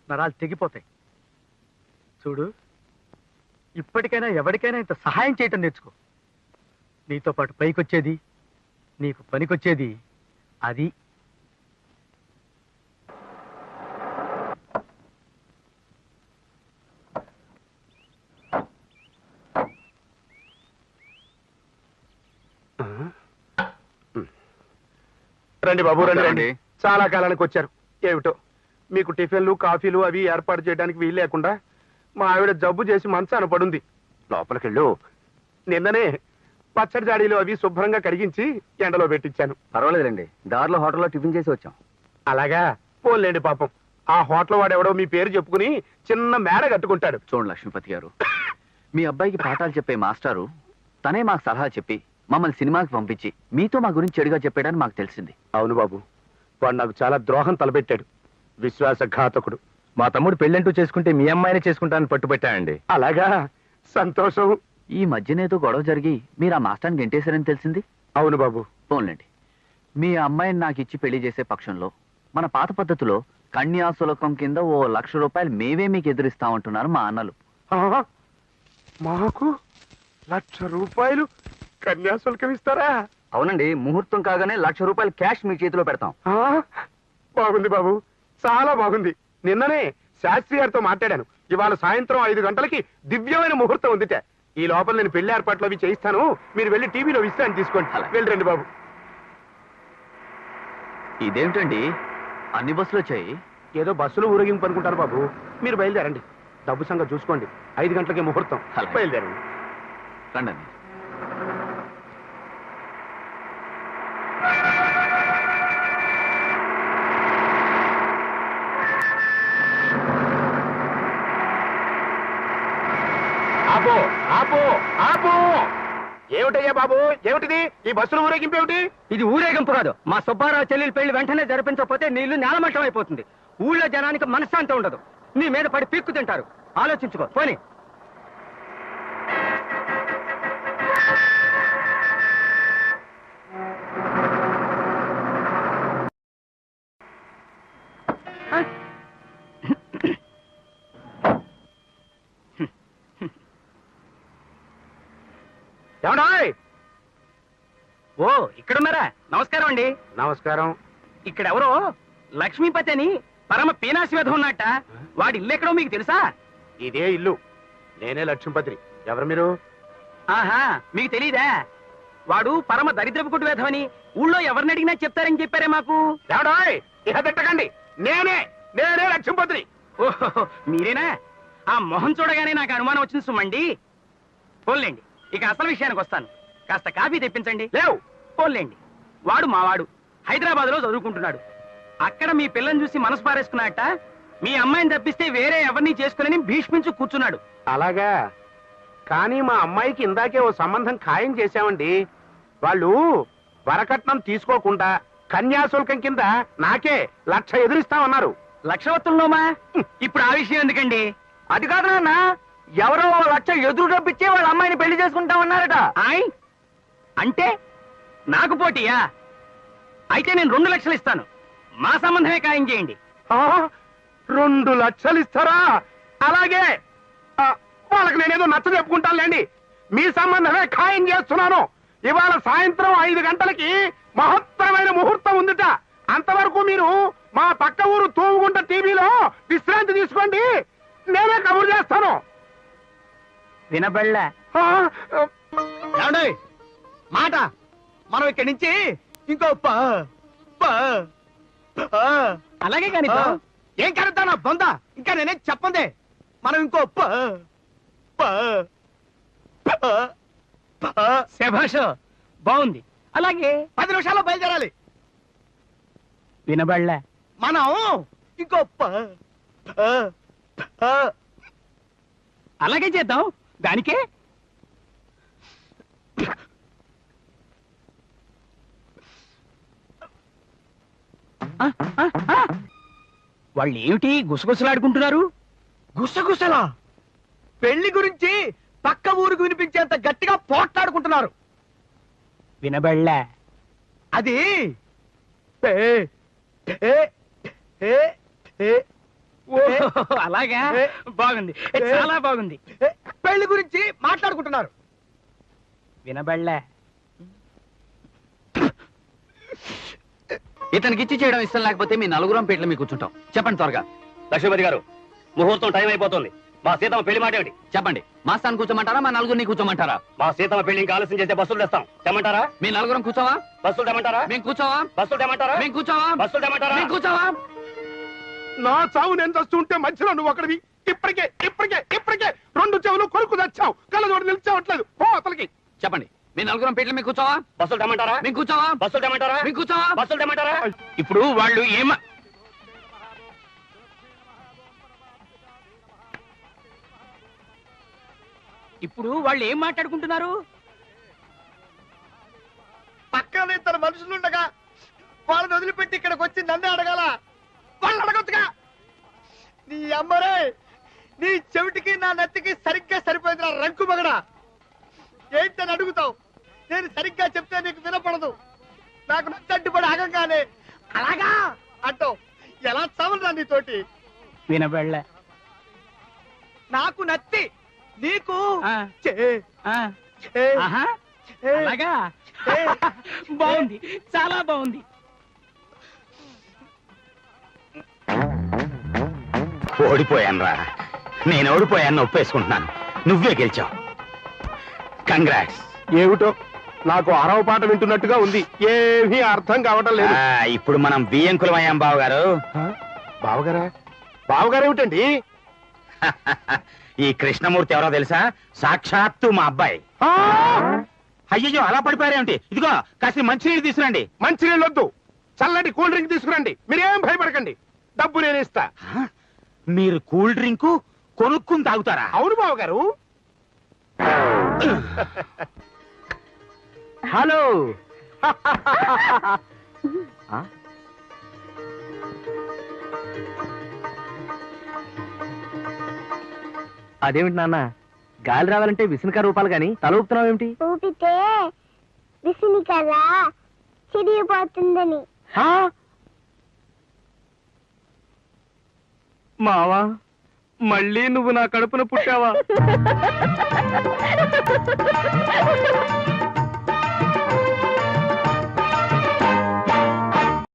నరాలు తెగిపోతాయి. చూడు, ఇప్పటికైనా ఎవరికైనా ఇంత సహాయం చేయటం నేర్చుకో. నీతో పాటు పైకొచ్చేది, నీకు పనికొచ్చేది అది. రండి బాబు రండి రండి. రండి చాలా కాలానికి వచ్చారు. ఏమిటో మీకు టిఫిన్లు కాఫీలు అవి ఏర్పాటు చేయడానికి వీలు లేకుండా మా ఆవిడ జబ్బు చేసి మంచాన పడుంది. లోపలికెళ్ళు. నిన్ననే పచ్చడి జాడీలు అవి శుభ్రంగా కడిగించి ఎండలో పెట్టించాను. పర్వాలేదండి, దారిలో హోటల్లో టిఫిన్ చేసి వచ్చాం. అలాగా పోలేండి పాపం. ఆ హోటల్ వాడెవడో మీ పేరు చెప్పుకుని చిన్న మేడ కట్టుకుంటాడు. చూడండి లక్ష్మీపతి గారు, మీ అబ్బాయికి పాఠాలు చెప్పే మాస్టారు తనే మాకు సలహా చెప్పి మమ్మల్ని సినిమాకి పంపించి మీతో మా గురించి చెడుగా చెప్పాడని మాకు తెలిసింది. అవును బాబు, వాడు నాకు చాలా ద్రోహం తలపెట్టాడు. విశ్వాసఘాతకుడు. మా తమ్ముడు పెళ్ళంటూ చేసుకుంటే మీ అమ్మాయినే చేసుకుంటానని పట్టుబట్టానండి. అలాగా సంతోషం. ఈ మధ్యనేదో గొడవ జరిగి మీరు ఆ మాస్టర్ని గెంటేశారని తెలిసింది. అవును బాబు. పోన్లేండి, మీ అమ్మాయిని నాకు ఇచ్చి పెళ్లి చేసే పక్షంలో మన పాత పద్ధతిలో కన్యాశుల్కం కింద ఓ ₹1,00,000 మేమే మీకు ఎదురిస్తామంటున్నారు మా అన్నలు. ఆ, మాకు ₹1,00,000 కన్యాశుల్కం ఇస్తారా? అవునండి, ముహూర్తం కాగానే ₹1,00,000 క్యాష్ మీ చేతిలో పెడతాం. ఆ, బాగుంది బాబు, చాలా బాగుంది. నిన్ననే శాస్త్రి గారితో మాట్లాడాను. ఇవాళ సాయంత్రం 5 గంటలకి దివ్యమైన ముహూర్తం ఉందిట. ఈ లోపల నేను పెళ్లి ఏర్పాట్లు అవి చేయిస్తాను. మీరు వెళ్ళి టీవీలో విశ్రాంతి తీసుకోండి. అలాగే. వెళ్ళి రండి బాబు. ఇదేమిటండి అన్ని బస్సులు వచ్చాయి? ఏదో బస్సులో ఊరేగింపు అనుకుంటారు బాబు. మీరు బయలుదేరండి. డబ్బు సంగతి చూసుకోండి. 5 గంటలకే ముహూర్తం. అలాగే. బయలుదేరండి. రండి. ఆపు ఆపు ఆపు! ఏమిటయ్యా బాబు, ఏమిటిది? ఈ బస్సులో ఊరేగింపు ఏమిటి? ఇది ఊరేగింపు కాదు. మా సుబ్బారావు చెల్లెలు పెళ్లి వెంటనే జరిపించకపోతే నీళ్లు నేలమట్టం అయిపోతుంది. ఊళ్ళో జనానికి మనశ్శాంతి ఉండదు. నీ మీద పడి పీక్కు తింటారు. ఆలోచించుకో పోనీ. ఏమండాయ్? ఓ ఇక్కడున్నారా? నమస్కారం అండి. నమస్కారం. ఇక్కడ ఎవరో లక్ష్మీపతి అని పరమ పీనాసి వేధం ఉన్నట్ట. వాడి ఇల్లు ఎక్కడో మీకు తెలుసా? ఇదే ఇల్లు. నేనే లక్ష్మీపతి. ఎవరు మీరు? ఆహా, మీకు తెలీదా? వాడు పరమ దరిద్రపు కొట్టు వేధం అని ఊళ్ళో ఎవరిని అడిగినా చెప్తారని చెప్పారే మాకు. ఏమండాయ్? ఇహ తిట్టకండి. నేనే లక్ష్మీపతిని. ఓహో, మీరేనా? ఆ మొహం చూడగానే నాకు అనుమానం వచ్చింది సుమ్మండి. పోన్లేండి, ఇక అసలు విషయానికి వస్తాను. కాస్త కాఫీ తెప్పించండి. లేవు. పోన్లేండి, వాడు మావాడు హైదరాబాద్ లో చదువుకుంటున్నాడు. అక్కడ మీ పిల్లని చూసి మనసు పారేసుకున్నట్ట మీ అమ్మాయిని తప్పిస్తే వేరే ఎవరిని చేసుకుని భీష్మించు కూర్చున్నాడు. అలాగా? కానీ మా అమ్మాయికి ఇందాకే ఓ సంబంధం ఖాయం చేశామండి. వాళ్ళు వరకట్నం తీసుకోకుండా కన్యాశుల్కం కింద నాకే 1,00,000 ఎదురిస్తామన్నారు. లక్షవత్తుల్లోమా? ఇప్పుడు ఆ విషయం ఎందుకండి? అది కాదు నాన్న, ఎవరో ₹1,00,000 ఎదురు డబ్బిచ్చే వాళ్ళ అమ్మాయిని పెళ్లి చేసుకుంటామన్నారట. ఆయ్ అంటే నాకు పోటీయా? అయితే నేను 2 లక్షలు ఇస్తాను. మా సంబంధమే ఖాయం చేయండి. ఆ, 2 లక్షలు ఇస్తారా? అలాగే. వాళ్ళకి నేనేదో నచ్చ చెప్పుకుంటానులేండి. మీ సంబంధమే ఖాయం చేస్తున్నాను. ఇవాళ సాయంత్రం 5 గంటలకి మహత్తరమైన ముహూర్తం ఉందిట. అంతవరకు మీరు మా పక్క ఊరు తూముగుంట టీవీలో విశ్రాంతి తీసుకోండి. నేనే కబురు చేస్తాను. వినబళ్ళ ఆ, మాట మనం ఇక్కడి నుంచి ఇంకో అలాగే కానీ ఏం కలుద్దా నా బొంద. ఇంకా నేనేం చెప్పందే. మనం ఇంకో శభాష బాగుంది. అలాగే 10 నిమిషాల్లో బయలుదేరాలి. వినబడలే. మనం ఇంకో అలాగే చేద్దాం. దానికే వాళ్ళు ఏమిటి గుసగుసలాడుకుంటున్నారు? గుసగుసలా? పెళ్లి గురించి పక్క ఊరికి వినిపించేంత గట్టిగా పోట్లాడుకుంటున్నారు. వినబడలే. అది అలాగా? బాగుంది, చాలా బాగుంది. పెళ్లి గురించి మాట్లాడుకుంటున్నారు. వినబడలే. ఇతనికి ఇచ్చి చేయడం ఇష్టం లేకపోతే మీ 4 పేట్ల మీకు కూర్చుంటాం. చెప్పండి త్వరగా. లక్ష్మీపతి గారు, ముహూర్తం టైం అయిపోతుంది. మా సీతమ్మ పెళ్లి మాట ఏమిటి చెప్పండి మా స్థానం కూర్చోమంటారా మా నలుగురిని కూర్చోమంటారా మా సీతమ్మ పెళ్లి ఇంకా ఆలస్యం చేస్తే బస్సులు తెస్తాం తెమ్మంటారా మీ నలుగురం కూర్చోవా బస్సులు తెమ్మంటారా మేము కూర్చోవా బస్సులు తెమ్మంటారా మేము కూర్చోవా బస్సులు తెమ్మంటారా మేము కూర్చోవా నా చావు నేను చస్తుంటే మధ్యలో నువ్వు ఒకటివి. ఇప్పటికే ఇప్పటికే ఇప్పటికే 2 చెవులు కొరుకు తెచ్చావు, కళ్ళజోడు నిలిచావట్లేదు. పో అతలికి. చెప్పండి మీ నలుగురం పెళ్లి మేము కూర్చోవా బస్సులు తెమ్మంటారా మేము కూర్చోవా బస్సులు తెమ్మంటారా మేము కూర్చోవా బస్సులు తెమ్మంటారా ఇప్పుడు వాళ్ళు ఏం మాట్లాడుకుంటున్నారు? పక్కన 2 మనుషులుండగా వాళ్ళని వదిలిపెట్టి ఇక్కడికి వచ్చి నన్నే అడగాల? వాళ్ళు అడగొచ్చుగా. నీ అమ్మరే, నీ చెవిటికి నా నెత్తికి సరిగ్గా సరిపోయింది నా రంకు మగడా. ఏంటని అడుగుతావు? నేను సరిగ్గా చెప్తే నీకు వినపడదు. నాకు నచ్చి అడ్డుపడి ఆగంగానే అలాగా అంటావు. ఎలా చావరా నీతోటి? వినబడలే. నాకు నత్తి, నీకు చే చే చే అలాగా చే. బాగుంది, చాలా బాగుంది. ఓడిపోయాను రా, నేను ఓడిపోయాను, ఒప్పేసుకుంటున్నాను. నువ్వే గెలిచావు. కంగ్రాట్స్. ఏమిటో నాకు అరవ పాట వింటున్నట్టుగా ఉంది, ఏమీ అర్థం కావటం లేదు. ఇప్పుడు మనం బియ్యంకులం అయ్యాం బావగారు. బావగారా? బావగారు ఏమిటండి? ఈ కృష్ణమూర్తి ఎవరో తెలుసా? సాక్షాత్తు మా అబ్బాయి. అయ్యో అలా పడిపోయారేమిటి? ఇదిగో కాస్త మంచినీళ్ళు తీసుకురండి. మంచినీళ్ళు వద్దు, చల్లటి కూల్ డ్రింక్ తీసుకురండి. మీరేం భయపడకండి, డబ్బు నేను ఇస్తా. మీరు కూల్ డ్రింక్ కొనుక్కుని తాగుతారా? అవును బావగారు. హలో. అదేమిటి నాన్న, గాలి రావాలంటే విసునక రూపాలు గాని తల ఊపుతున్నావు ఏమిటి? ఊపితే విసినికల చిరిగిపోతుందని. మావా, మళ్ళీ నువ్వు నా కడుపున పుట్టావా?